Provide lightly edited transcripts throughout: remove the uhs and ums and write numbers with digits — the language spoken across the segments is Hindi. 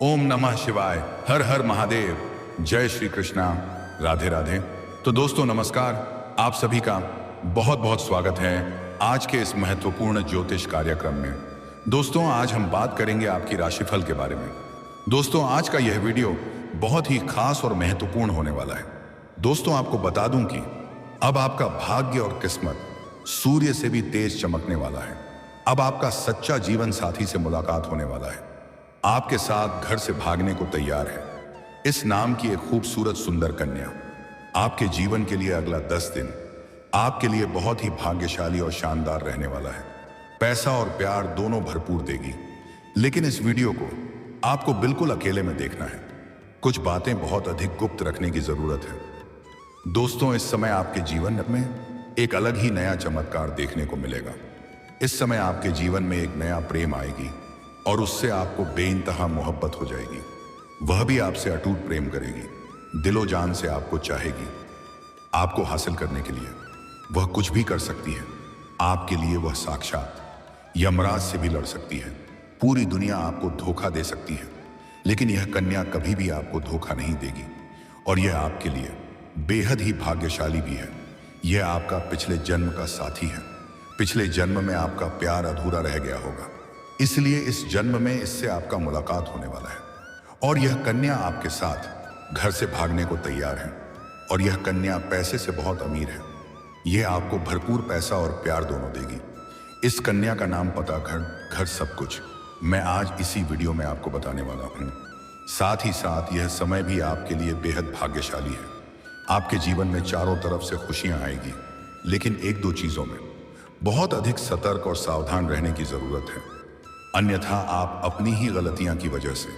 ओम नमः शिवाय। हर हर महादेव। जय श्री कृष्णा। राधे राधे। तो दोस्तों नमस्कार। आप सभी का बहुत बहुत स्वागत है आज के इस महत्वपूर्ण ज्योतिष कार्यक्रम में। दोस्तों आज हम बात करेंगे आपकी राशिफल के बारे में। दोस्तों आज का यह वीडियो बहुत ही खास और महत्वपूर्ण होने वाला है। दोस्तों आपको बता दूं कि अब आपका भाग्य और किस्मत सूर्य से भी तेज चमकने वाला है। अब आपका सच्चा जीवन साथी से मुलाकात होने वाला है। आपके साथ घर से भागने को तैयार है इस नाम की एक खूबसूरत सुंदर कन्या। आपके जीवन के लिए अगला 10 दिन आपके लिए बहुत ही भाग्यशाली और शानदार रहने वाला है। पैसा और प्यार दोनों भरपूर देगी। लेकिन इस वीडियो को आपको बिल्कुल अकेले में देखना है। कुछ बातें बहुत अधिक गुप्त रखने की जरूरत है। दोस्तों इस समय आपके जीवन में एक अलग ही नया चमत्कार देखने को मिलेगा। इस समय आपके जीवन में एक नया प्रेम आएगी और उससे आपको बेइंतहा मोहब्बत हो जाएगी। वह भी आपसे अटूट प्रेम करेगी। दिलो जान से आपको चाहेगी। आपको हासिल करने के लिए वह कुछ भी कर सकती है। आपके लिए वह साक्षात यमराज से भी लड़ सकती है। पूरी दुनिया आपको धोखा दे सकती है लेकिन यह कन्या कभी भी आपको धोखा नहीं देगी। और यह आपके लिए बेहद ही भाग्यशाली भी है। यह आपका पिछले जन्म का साथी है। पिछले जन्म में आपका प्यार अधूरा रह गया होगा, इसलिए इस जन्म में इससे आपका मुलाकात होने वाला है। और यह कन्या आपके साथ घर से भागने को तैयार है। और यह कन्या पैसे से बहुत अमीर है। यह आपको भरपूर पैसा और प्यार दोनों देगी। इस कन्या का नाम, पता, घर सब कुछ मैं आज इसी वीडियो में आपको बताने वाला हूँ। साथ ही साथ यह समय भी आपके लिए बेहद भाग्यशाली है। आपके जीवन में चारों तरफ से खुशियां आएगी, लेकिन एक दो चीजों में बहुत अधिक सतर्क और सावधान रहने की जरूरत है। अन्यथा आप अपनी ही गलतियां की वजह से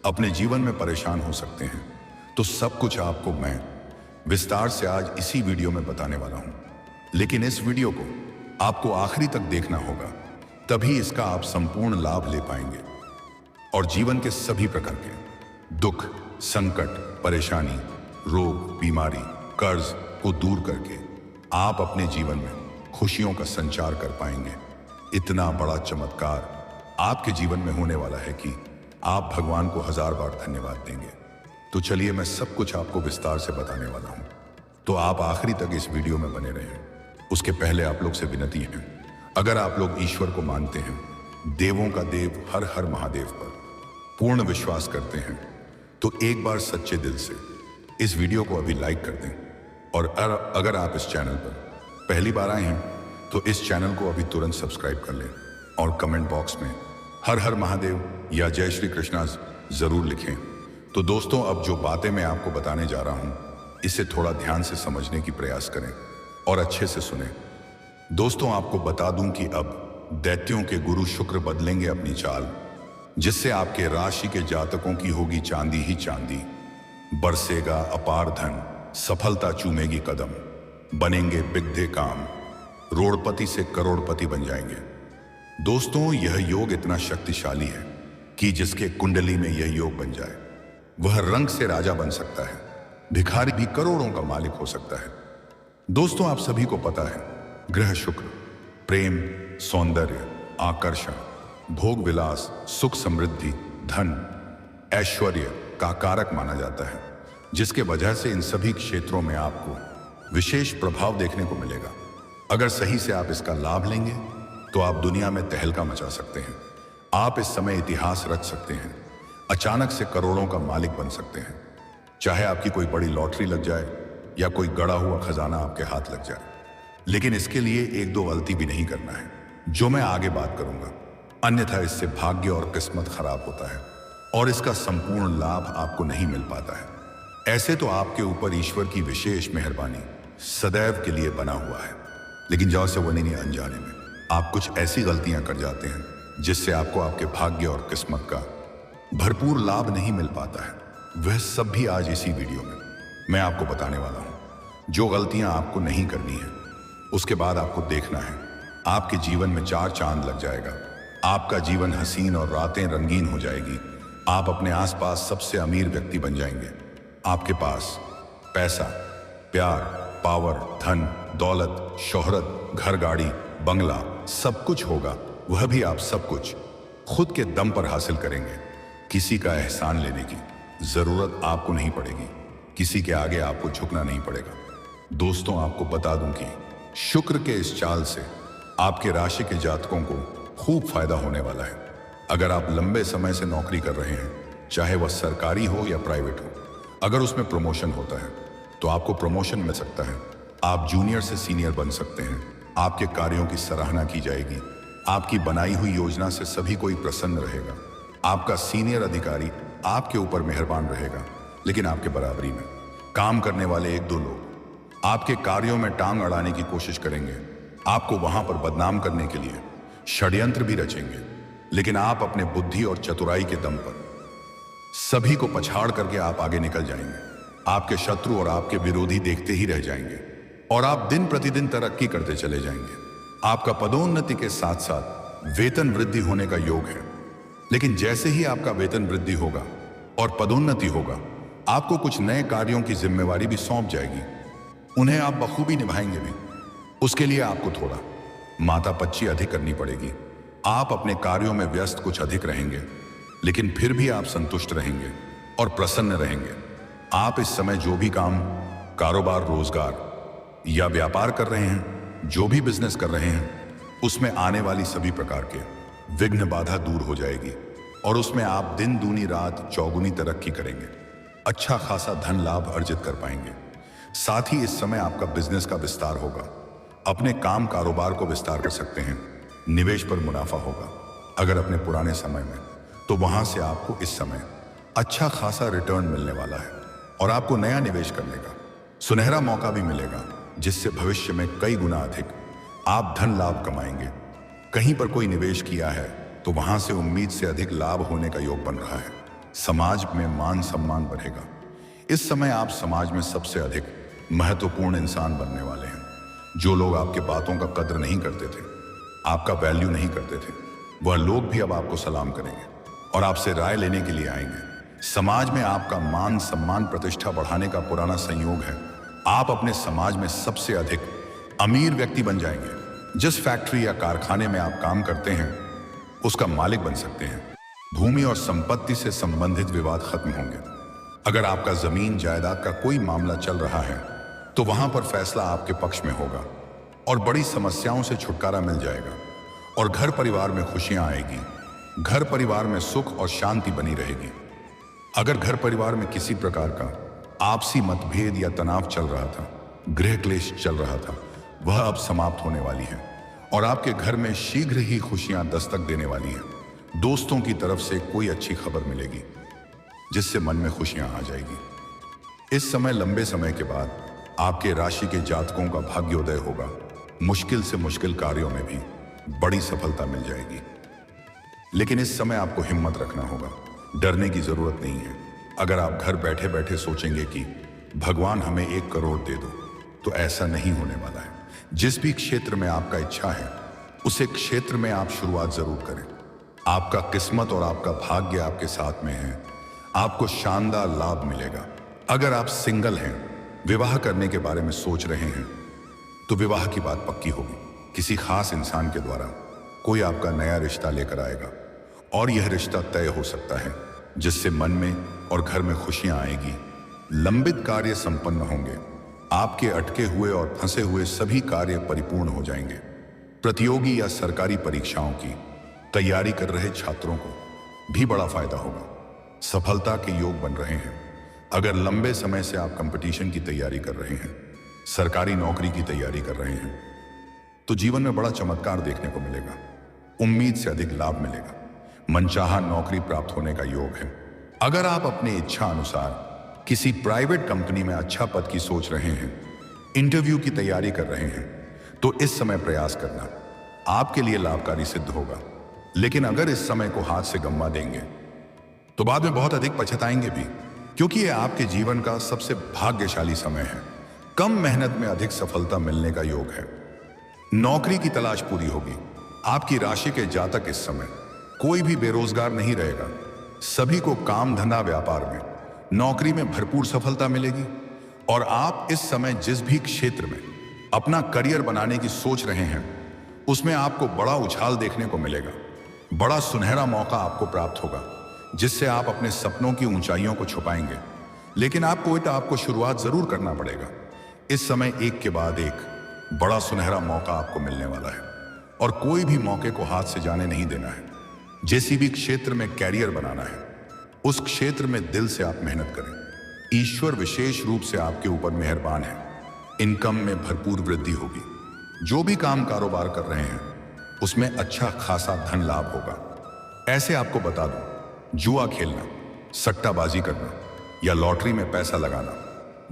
अपने जीवन में परेशान हो सकते हैं। तो सब कुछ आपको मैं विस्तार से आज इसी वीडियो में बताने वाला हूं। लेकिन इस वीडियो को आपको आखिरी तक देखना होगा, तभी इसका आप संपूर्ण लाभ ले पाएंगे और जीवन के सभी प्रकार के दुख, संकट, परेशानी, रोग, बीमारी, कर्ज को दूर करके आप अपने जीवन में खुशियों का संचार कर पाएंगे। इतना बड़ा चमत्कार आपके जीवन में होने वाला है कि आप भगवान को 1000 बार धन्यवाद देंगे। तो चलिए मैं सब कुछ आपको विस्तार से बताने वाला हूं, तो आप आखिरी तक इस वीडियो में बने रहें। उसके पहले आप लोग से विनती है, अगर आप लोग ईश्वर को मानते हैं, देवों का देव हर हर महादेव पर पूर्ण विश्वास करते हैं, तो एक बार सच्चे दिल से इस वीडियो को अभी लाइक कर दें। और अगर आप इस चैनल पर पहली बार आए हैं तो इस चैनल को अभी तुरंत सब्सक्राइब कर लें और कमेंट बॉक्स में हर हर महादेव या जय श्री कृष्णा जरूर लिखें। तो दोस्तों अब जो बातें मैं आपको बताने जा रहा हूं, इसे थोड़ा ध्यान से समझने की प्रयास करें और अच्छे से सुनें। दोस्तों आपको बता दूं कि अब दैत्यों के गुरु शुक्र बदलेंगे अपनी चाल, जिससे आपके राशि के जातकों की होगी चांदी ही चांदी। बरसेगा अपार धन, सफलता चूमेगी कदम, बनेंगे बिगधे काम, रोड़पति से करोड़पति बन जाएंगे। दोस्तों यह योग इतना शक्तिशाली है कि जिसके कुंडली में यह योग बन जाए वह रंग से राजा बन सकता है, भिखारी भी करोड़ों का मालिक हो सकता है। दोस्तों आप सभी को पता है, ग्रह शुक्र प्रेम, सौंदर्य, आकर्षण, भोग विलास, सुख समृद्धि, धन, ऐश्वर्य का कारक माना जाता है, जिसके वजह से इन सभी क्षेत्रों में आपको विशेष प्रभाव देखने को मिलेगा। अगर सही से आप इसका लाभ लेंगे तो आप दुनिया में तहलका मचा सकते हैं। आप इस समय इतिहास रच सकते हैं। अचानक से करोड़ों का मालिक बन सकते हैं। चाहे आपकी कोई बड़ी लॉटरी लग जाए या कोई गड़ा हुआ खजाना आपके हाथ लग जाए। लेकिन इसके लिए एक दो गलती भी नहीं करना है, जो मैं आगे बात करूंगा। अन्यथा इससे भाग्य और किस्मत खराब होता है और इसका संपूर्ण लाभ आपको नहीं मिल पाता है। ऐसे तो आपके ऊपर ईश्वर की विशेष मेहरबानी सदैव के लिए बना हुआ है, लेकिन जहाँ से वही नहीं, अनजाने में आप कुछ ऐसी गलतियां कर जाते हैं जिससे आपको आपके भाग्य और किस्मत का भरपूर लाभ नहीं मिल पाता है। वह सब भी आज इसी वीडियो में मैं आपको बताने वाला हूं। जो गलतियां आपको नहीं करनी है, उसके बाद आपको देखना है आपके जीवन में 4 चांद लग जाएगा। आपका जीवन हसीन और रातें रंगीन हो जाएगी। आप अपने आसपास सबसे अमीर व्यक्ति बन जाएंगे। आपके पास पैसा, प्यार, पावर, धन, दौलत, शोहरत, घर, गाड़ी, बंगला सब कुछ होगा। वह भी आप सब कुछ खुद के दम पर हासिल करेंगे। किसी का एहसान लेने की जरूरत आपको नहीं पड़ेगी, किसी के आगे आपको झुकना नहीं पड़ेगा। दोस्तों, आपको बता दूं कि शुक्र के इस चाल से आपके राशि के जातकों को खूब फायदा होने वाला है। अगर आप लंबे समय से नौकरी कर रहे हैं, चाहे वह सरकारी हो या प्राइवेट हो, अगर उसमें प्रमोशन होता है तो आपको प्रमोशन मिल सकता है। आप जूनियर से सीनियर बन सकते हैं। आपके कार्यों की सराहना की जाएगी। आपकी बनाई हुई योजना से सभी कोई प्रसन्न रहेगा। आपका सीनियर अधिकारी आपके ऊपर मेहरबान रहेगा, लेकिन आपके बराबरी में काम करने वाले एक दो लोग आपके कार्यों में टांग अड़ाने की कोशिश करेंगे। आपको वहां पर बदनाम करने के लिए षड्यंत्र भी रचेंगे, लेकिन आप अपने बुद्धि और चतुराई के दम पर सभी को पछाड़ करके आप आगे निकल जाएंगे। आपके शत्रु और आपके विरोधी देखते ही रह जाएंगे और आप दिन प्रतिदिन तरक्की करते चले जाएंगे। आपका पदोन्नति के साथ साथ वेतन वृद्धि होने का योग है, लेकिन जैसे ही आपका वेतन वृद्धि होगा और पदोन्नति होगा, आपको कुछ नए कार्यों की जिम्मेवारी भी सौंप जाएगी। उन्हें आप बखूबी निभाएंगे भी। उसके लिए आपको थोड़ा मातापच्ची अधिक करनी पड़ेगी। आप अपने कार्यों में व्यस्त कुछ अधिक रहेंगे, लेकिन फिर भी आप संतुष्ट रहेंगे और प्रसन्न रहेंगे। आप इस समय जो भी काम, कारोबार, रोजगार या व्यापार कर रहे हैं, जो भी बिजनेस कर रहे हैं, उसमें आने वाली सभी प्रकार के विघ्न बाधा दूर हो जाएगी और उसमें आप दिन दूनी रात चौगुनी तरक्की करेंगे। अच्छा खासा धन लाभ अर्जित कर पाएंगे। साथ ही इस समय आपका बिजनेस का विस्तार होगा। अपने काम कारोबार को विस्तार कर सकते हैं। निवेश पर मुनाफा होगा। अगर अपने पुराने समय में, तो वहां से आपको इस समय अच्छा खासा रिटर्न मिलने वाला है और आपको नया निवेश करने का सुनहरा मौका भी मिलेगा, जिससे भविष्य में कई गुना अधिक आप धन लाभ कमाएंगे। कहीं पर कोई निवेश किया है तो वहां से उम्मीद से अधिक लाभ होने का योग बन रहा है। समाज में मान सम्मान बढ़ेगा। इस समय आप समाज में सबसे अधिक महत्वपूर्ण इंसान बनने वाले हैं। जो लोग आपके बातों का कद्र नहीं करते थे, आपका वैल्यू नहीं करते थे, वह लोग भी अब आपको सलाम करेंगे और आपसे राय लेने के लिए आएंगे। समाज में आपका मान सम्मान प्रतिष्ठा बढ़ाने का पुराना संयोग है। आप अपने समाज में सबसे अधिक अमीर व्यक्ति बन जाएंगे। जिस फैक्ट्री या कारखाने में आप काम करते हैं, उसका मालिक बन सकते हैं। भूमि और संपत्ति से संबंधित विवाद खत्म होंगे। अगर आपका जमीन जायदाद का कोई मामला चल रहा है, तो वहां पर फैसला आपके पक्ष में होगा और बड़ी समस्याओं से छुटकारा मिल जाएगा और घर परिवार में खुशियां आएगी। घर परिवार में सुख और शांति बनी रहेगी। अगर घर परिवार में किसी प्रकार का आपसी मतभेद या तनाव चल रहा था, गृह क्लेश चल रहा था, वह अब समाप्त होने वाली है और आपके घर में शीघ्र ही खुशियां दस्तक देने वाली हैं। दोस्तों की तरफ से कोई अच्छी खबर मिलेगी, जिससे मन में खुशियां आ जाएगी। इस समय लंबे समय के बाद आपके राशि के जातकों का भाग्योदय होगा। मुश्किल से मुश्किल कार्यों में भी बड़ी सफलता मिल जाएगी। लेकिन इस समय आपको हिम्मत रखना होगा। डरने की जरूरत नहीं है। अगर आप घर बैठे बैठे सोचेंगे कि भगवान हमें 1 करोड़ दे दो, तो ऐसा नहीं होने वाला है। जिस भी क्षेत्र में आपका इच्छा है, उसे क्षेत्र में आप शुरुआत जरूर करें। आपका किस्मत और आपका भाग्य आपके साथ में है। आपको शानदार लाभ मिलेगा। अगर आप सिंगल हैं, विवाह करने के बारे में सोच रहे हैं, तो विवाह की बात पक्की होगी। किसी खास इंसान के द्वारा कोई आपका नया रिश्ता लेकर आएगा और यह रिश्ता तय हो सकता है, जिससे मन में और घर में खुशियां आएगी। लंबित कार्य संपन्न होंगे। आपके अटके हुए और फंसे हुए सभी कार्य परिपूर्ण हो जाएंगे। प्रतियोगी या सरकारी परीक्षाओं की तैयारी कर रहे छात्रों को भी बड़ा फायदा होगा। सफलता के योग बन रहे हैं। अगर लंबे समय से आप कंपटीशन की तैयारी कर रहे हैं, सरकारी नौकरी की तैयारी कर रहे हैं, तो जीवन में बड़ा चमत्कार देखने को मिलेगा। उम्मीद से अधिक लाभ मिलेगा। मनचाहा नौकरी प्राप्त होने का योग है। अगर आप अपनी इच्छा अनुसार किसी प्राइवेट कंपनी में अच्छा पद की सोच रहे हैं, इंटरव्यू की तैयारी कर रहे हैं, तो इस समय प्रयास करना आपके लिए लाभकारी सिद्ध होगा। लेकिन अगर इस समय को हाथ से गंवा देंगे, तो बाद में बहुत अधिक पछताएंगे भी, क्योंकि यह आपके जीवन का सबसे भाग्यशाली समय है। कम मेहनत में अधिक सफलता मिलने का योग है। नौकरी की तलाश पूरी होगी। आपकी राशि के जातक इस समय कोई भी बेरोजगार नहीं रहेगा। सभी को काम धंधा व्यापार में, नौकरी में भरपूर सफलता मिलेगी और आप इस समय जिस भी क्षेत्र में अपना करियर बनाने की सोच रहे हैं, उसमें आपको बड़ा उछाल देखने को मिलेगा। बड़ा सुनहरा मौका आपको प्राप्त होगा, जिससे आप अपने सपनों की ऊंचाइयों को छुपाएंगे। लेकिन आपको शुरुआत जरूर करना पड़ेगा। इस समय एक के बाद एक बड़ा सुनहरा मौका आपको मिलने वाला है और कोई भी मौके को हाथ से जाने नहीं देना है। जैसी भी क्षेत्र में कैरियर बनाना है, उस क्षेत्र में दिल से आप मेहनत करें। ईश्वर विशेष रूप से आपके ऊपर मेहरबान है। इनकम में भरपूर वृद्धि होगी। जो भी काम कारोबार कर रहे हैं उसमें अच्छा खासा धन लाभ होगा। ऐसे आपको बता दूं, जुआ खेलना, सट्टाबाजी करना या लॉटरी में पैसा लगाना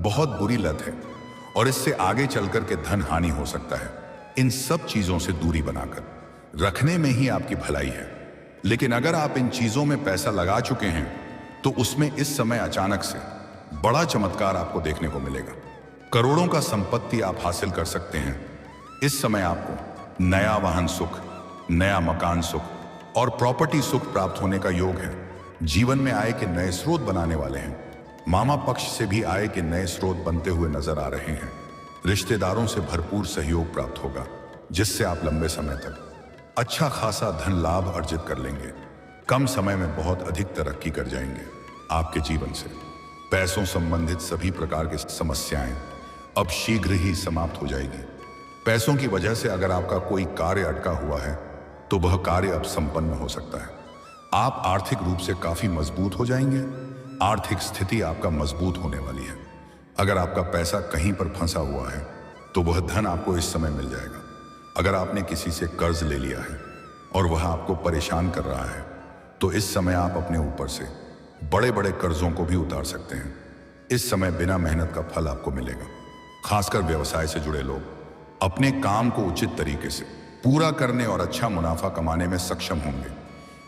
बहुत बुरी लत है और इससे आगे चलकर के धन हानि हो सकता है। इन सब चीजों से दूरी बनाकर रखने में ही आपकी भलाई है। लेकिन अगर आप इन चीजों में पैसा लगा चुके हैं तो उसमें इस समय अचानक से बड़ा चमत्कार आपको देखने को मिलेगा। करोड़ों का संपत्ति आप हासिल कर सकते हैं। इस समय आपको नया वाहन सुख, नया मकान सुख और प्रॉपर्टी सुख प्राप्त होने का योग है। जीवन में आय के नए स्रोत बनाने वाले हैं। मामा पक्ष से भी आय के नए स्रोत बनते हुए नजर आ रहे हैं। रिश्तेदारों से भरपूर सहयोग प्राप्त होगा, जिससे आप लंबे समय तक अच्छा खासा धन लाभ अर्जित कर लेंगे। कम समय में बहुत अधिक तरक्की कर जाएंगे। आपके जीवन से पैसों संबंधित सभी प्रकार की समस्याएं अब शीघ्र ही समाप्त हो जाएगी। पैसों की वजह से अगर आपका कोई कार्य अटका हुआ है तो वह कार्य अब संपन्न हो सकता है। आप आर्थिक रूप से काफी मजबूत हो जाएंगे। आर्थिक स्थिति आपका मजबूत होने वाली है। अगर आपका पैसा कहीं पर फंसा हुआ है तो वह धन आपको इस समय मिल जाएगा। अगर आपने किसी से कर्ज ले लिया है और वह आपको परेशान कर रहा है तो इस समय आप अपने ऊपर से बड़े बड़े कर्जों को भी उतार सकते हैं। इस समय बिना मेहनत का फल आपको मिलेगा। खासकर व्यवसाय से जुड़े लोग अपने काम को उचित तरीके से पूरा करने और अच्छा मुनाफा कमाने में सक्षम होंगे।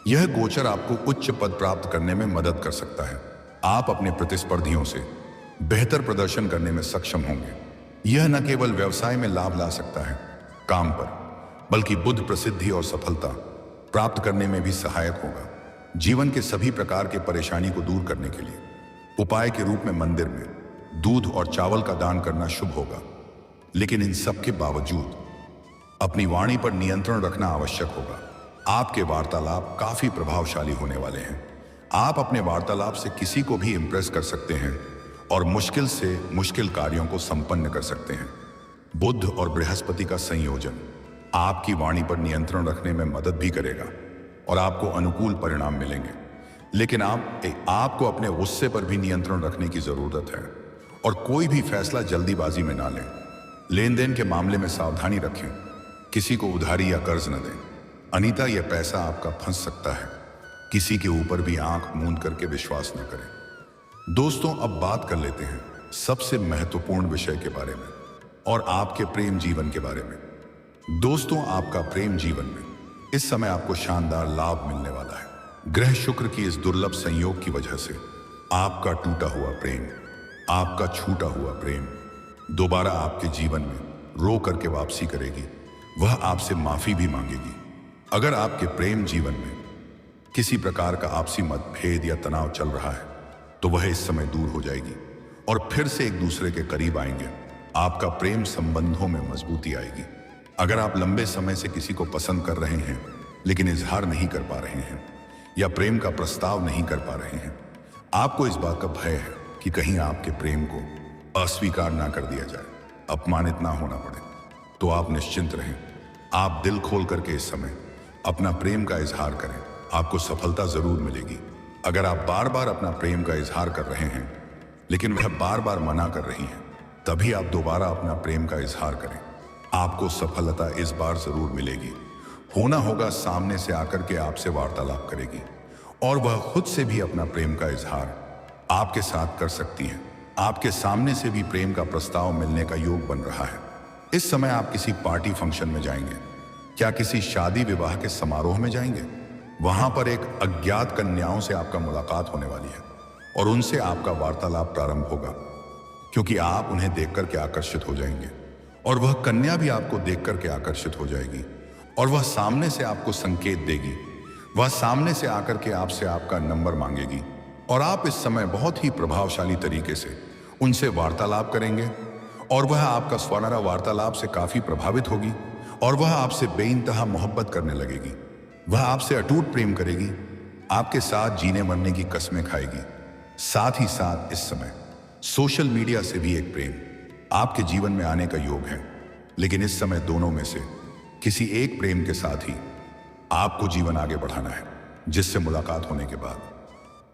यह गोचर आपको उच्च पद प्राप्त करने में मदद कर सकता है। आप अपने प्रतिस्पर्धियों से बेहतर प्रदर्शन करने में सक्षम होंगे। यह न केवल व्यवसाय में लाभ ला सकता है काम पर, बल्कि बुद्ध प्रसिद्धि और सफलता प्राप्त करने में भी सहायक होगा। जीवन के सभी प्रकार के परेशानी को दूर करने के लिए उपाय के रूप में मंदिर में दूध और चावल का दान करना शुभ होगा। लेकिन इन सब के बावजूद अपनी वाणी पर नियंत्रण रखना आवश्यक होगा। आपके वार्तालाप काफी प्रभावशाली होने वाले हैं। आप अपने वार्तालाप से किसी को भी इंप्रेस कर सकते हैं और मुश्किल से मुश्किल कार्यों को संपन्न कर सकते हैं। बुध और बृहस्पति का संयोजन आपकी वाणी पर नियंत्रण रखने में मदद भी करेगा और आपको अनुकूल परिणाम मिलेंगे। लेकिन आपको अपने गुस्से पर भी नियंत्रण रखने की जरूरत है और कोई भी फैसला जल्दीबाजी में ना लें। लेन देन के मामले में सावधानी रखें। किसी को उधारी या कर्ज न दें, अनीता यह पैसा आपका फंस सकता है। किसी के ऊपर भी आंख मूंद करके विश्वास न करें। दोस्तों, अब बात कर लेते हैं सबसे महत्वपूर्ण विषय के बारे में और आपके प्रेम जीवन के बारे में। दोस्तों, आपका प्रेम जीवन में इस समय आपको शानदार लाभ मिलने वाला है। ग्रह शुक्र की इस दुर्लभ संयोग की वजह से आपका टूटा हुआ प्रेम, आपका छूटा हुआ प्रेम दोबारा आपके जीवन में रो करके वापसी करेगी। वह आपसे माफी भी मांगेगी। अगर आपके प्रेम जीवन में किसी प्रकार का आपसी मतभेद या तनाव चल रहा है तो वह इस समय दूर हो जाएगी और फिर से एक दूसरे के करीब आएंगे। आपका प्रेम संबंधों में मजबूती आएगी। अगर आप लंबे समय से किसी को पसंद कर रहे हैं लेकिन इजहार नहीं कर पा रहे हैं या प्रेम का प्रस्ताव नहीं कर पा रहे हैं, आपको इस बात का भय है कि कहीं आपके प्रेम को अस्वीकार ना कर दिया जाए, अपमानित ना होना पड़े, तो आप निश्चिंत रहें। आप दिल खोल करके इस समय अपना प्रेम का इजहार करें। आपको सफलता जरूर मिलेगी। अगर आप बार बार अपना प्रेम का इजहार कर रहे हैं लेकिन वह बार बार मना कर रही हैं, तभी आप दोबारा अपना प्रेम का इजहार करें। आपको सफलता इस बार जरूर मिलेगी। होना होगा सामने से आकर के आपसे वार्तालाप करेगी और वह खुद से भी अपना प्रेम का इजहार आपके साथ कर सकती हैं। आपके सामने से भी प्रेम का प्रस्ताव मिलने का योग बन रहा है। इस समय आप किसी पार्टी फंक्शन में जाएंगे, क्या किसी शादी विवाह के समारोह में जाएंगे? वहां पर एक अज्ञात कन्याओं से आपका मुलाकात होने वाली है और उनसे आपका वार्तालाप प्रारंभ होगा, क्योंकि आप उन्हें देख करके आकर्षित हो जाएंगे और वह कन्या भी आपको देख करके आकर्षित हो जाएगी और वह सामने से आपको संकेत देगी। वह सामने से आकर के आपसे आपका नंबर मांगेगी और आप इस समय बहुत ही प्रभावशाली तरीके से उनसे वार्तालाप करेंगे और वह आपका स्वनरा वार्तालाप से काफी प्रभावित होगी और वह आपसे बेइंतहा मोहब्बत करने लगेगी। वह आपसे अटूट प्रेम करेगी। आपके साथ जीने मरने की कस्में खाएगी। साथ ही साथ इस समय सोशल मीडिया से भी एक प्रेम आपके जीवन में आने का योग है। लेकिन इस समय दोनों में से किसी एक प्रेम के साथ ही आपको जीवन आगे बढ़ाना है, जिससे मुलाकात होने के बाद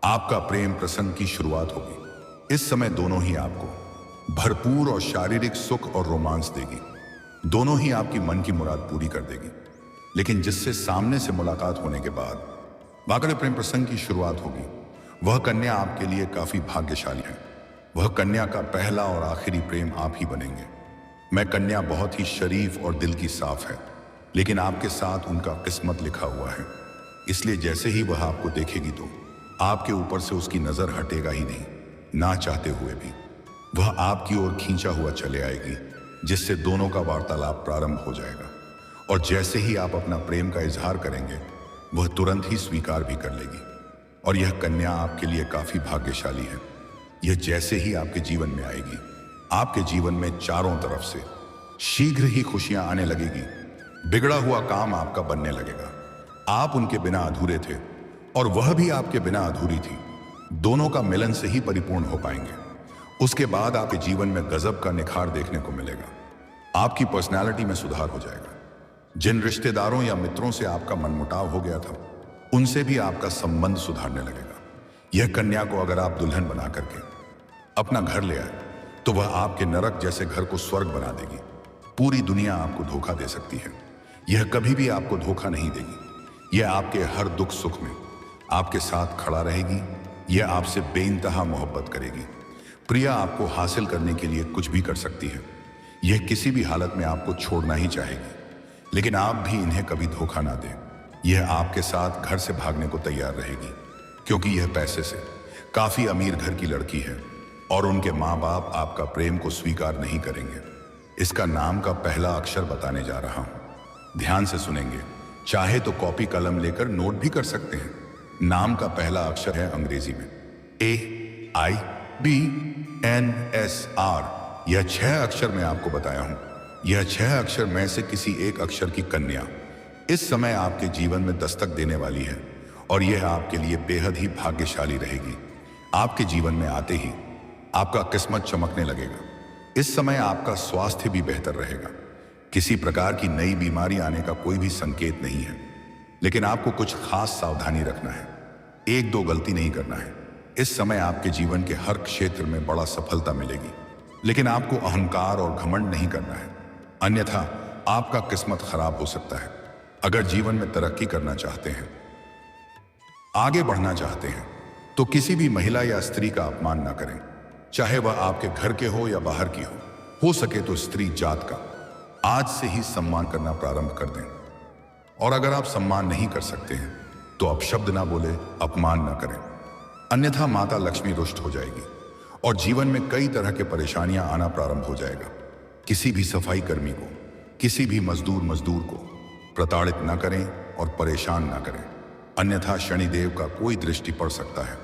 आपका प्रेम प्रसंग की शुरुआत होगी। इस समय दोनों ही आपको भरपूर और शारीरिक सुख और रोमांस देगी। दोनों ही आपकी मन की मुराद पूरी कर देगी। लेकिन जिससे सामने से मुलाकात होने के बाद वाकई प्रेम प्रसंग की शुरुआत होगी, वह कन्या आपके लिए काफी भाग्यशाली है। वह कन्या का पहला और आखिरी प्रेम आप ही बनेंगे। मैं कन्या बहुत ही शरीफ और दिल की साफ है, लेकिन आपके साथ उनका किस्मत लिखा हुआ है। इसलिए जैसे ही वह आपको देखेगी तो आपके ऊपर से उसकी नजर हटेगा ही नहीं। ना चाहते हुए भी वह आपकी ओर खींचा हुआ चले आएगी, जिससे दोनों का वार्तालाप प्रारंभ हो जाएगा। और जैसे ही आप अपना प्रेम का इजहार करेंगे, वह तुरंत ही स्वीकार भी कर लेगी। और यह कन्या आपके लिए काफी भाग्यशाली है। यह जैसे ही आपके जीवन में आएगी, आपके जीवन में चारों तरफ से शीघ्र ही खुशियां आने लगेगी। बिगड़ा हुआ काम आपका बनने लगेगा। आप उनके बिना अधूरे थे और वह भी आपके बिना अधूरी थी। दोनों का मिलन से ही परिपूर्ण हो पाएंगे। उसके बाद आपके जीवन में गजब का निखार देखने को मिलेगा। आपकी पर्सनैलिटी में सुधार हो जाएगा। जिन रिश्तेदारों या मित्रों से आपका मनमुटाव हो गया था, उनसे भी आपका संबंध सुधारने लगेगा। यह कन्या को अगर आप दुल्हन बना करके अपना घर ले आए, तो वह आपके नरक जैसे घर को स्वर्ग बना देगी। पूरी दुनिया आपको धोखा दे सकती है, यह कभी भी आपको धोखा नहीं देगी। यह आपके हर दुख सुख में आपके साथ खड़ा रहेगी। यह आपसे बेइंतहा मोहब्बत करेगी। प्रिया आपको हासिल करने के लिए कुछ भी कर सकती है। यह किसी भी हालत में आपको छोड़ना ही चाहेगी, लेकिन आप भी इन्हें कभी धोखा ना दें। यह आपके साथ घर से भागने को तैयार रहेगी, क्योंकि यह पैसे से काफी अमीर घर की लड़की है और उनके माँ बाप आपका प्रेम को स्वीकार नहीं करेंगे। इसका नाम का पहला अक्षर बताने जा रहा हूं, ध्यान से सुनेंगे। चाहे तो कॉपी कलम लेकर नोट भी कर सकते हैं। नाम का पहला अक्षर है अंग्रेजी में AIBNSR। यह 6 अक्षर मैं आपको बताया हूं। यह 6 अक्षर में से किसी एक अक्षर की कन्या इस समय आपके जीवन में दस्तक देने वाली है, और यह आपके लिए बेहद ही भाग्यशाली रहेगी। आपके जीवन में आते ही आपका किस्मत चमकने लगेगा। इस समय आपका स्वास्थ्य भी बेहतर रहेगा। किसी प्रकार की नई बीमारी आने का कोई भी संकेत नहीं है, लेकिन आपको कुछ खास सावधानी रखना है। 1-2 गलती नहीं करना है। इस समय आपके जीवन के हर क्षेत्र में बड़ा सफलता मिलेगी, लेकिन आपको अहंकार और घमंड नहीं करना है, अन्यथा आपका किस्मत खराब हो सकता है। अगर जीवन में तरक्की करना चाहते हैं, आगे बढ़ना चाहते हैं, तो किसी भी महिला या स्त्री का अपमान ना करें, चाहे वह आपके घर के हो या बाहर की हो सके तो स्त्री जात का आज से ही सम्मान करना प्रारंभ कर दें। और अगर आप सम्मान नहीं कर सकते हैं, तो अपशब्द ना बोले, अपमान ना करें, अन्यथा माता लक्ष्मी रुष्ट हो जाएगी और जीवन में कई तरह के परेशानियां आना प्रारंभ हो जाएगा। किसी भी सफाई कर्मी को, किसी भी मजदूर को प्रताड़ित न करें और परेशान न करें, अन्यथा शनिदेव का कोई दृष्टि पड़ सकता है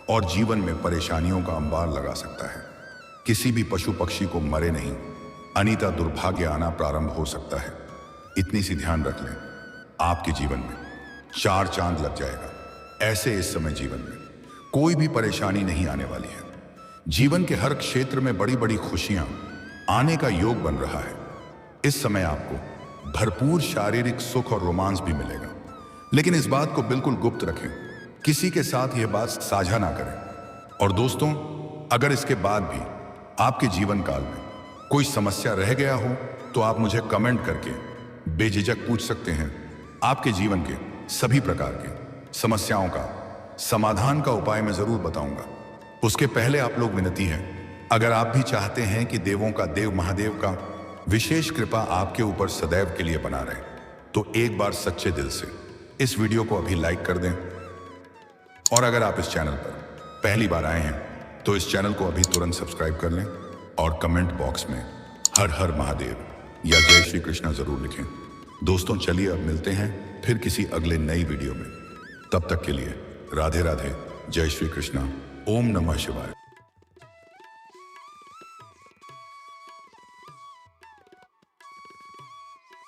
और जीवन में परेशानियों का अंबार लगा सकता है। किसी भी पशु पक्षी को मरे नहीं, अनिता दुर्भाग्य आना प्रारंभ हो सकता है। इतनी सी ध्यान रख लें, आपके जीवन में 4 चांद लग जाएगा। ऐसे इस समय जीवन में कोई भी परेशानी नहीं आने वाली है। जीवन के हर क्षेत्र में बड़ी बड़ी खुशियां आने का योग बन रहा है। इस समय आपको भरपूर शारीरिक सुख और रोमांस भी मिलेगा, लेकिन इस बात को बिल्कुल गुप्त रखें, किसी के साथ यह बात साझा ना करें। और दोस्तों, अगर इसके बाद भी आपके जीवन काल में कोई समस्या रह गया हो, तो आप मुझे कमेंट करके बेझिझक पूछ सकते हैं। आपके जीवन के सभी प्रकार के समस्याओं का समाधान का उपाय मैं जरूर बताऊंगा। उसके पहले आप लोग विनती है, अगर आप भी चाहते हैं कि देवों का देव महादेव का विशेष कृपा आपके ऊपर सदैव के लिए बना रहे, तो एक बार सच्चे दिल से इस वीडियो को अभी लाइक कर दें। और अगर आप इस चैनल पर पहली बार आए हैं, तो इस चैनल को अभी तुरंत सब्सक्राइब कर लें और कमेंट बॉक्स में हर हर महादेव या जय श्री कृष्णा जरूर लिखें। दोस्तों, चलिए अब मिलते हैं फिर किसी अगले नई वीडियो में। तब तक के लिए राधे राधे, जय श्री कृष्णा, ओम नमः शिवाय।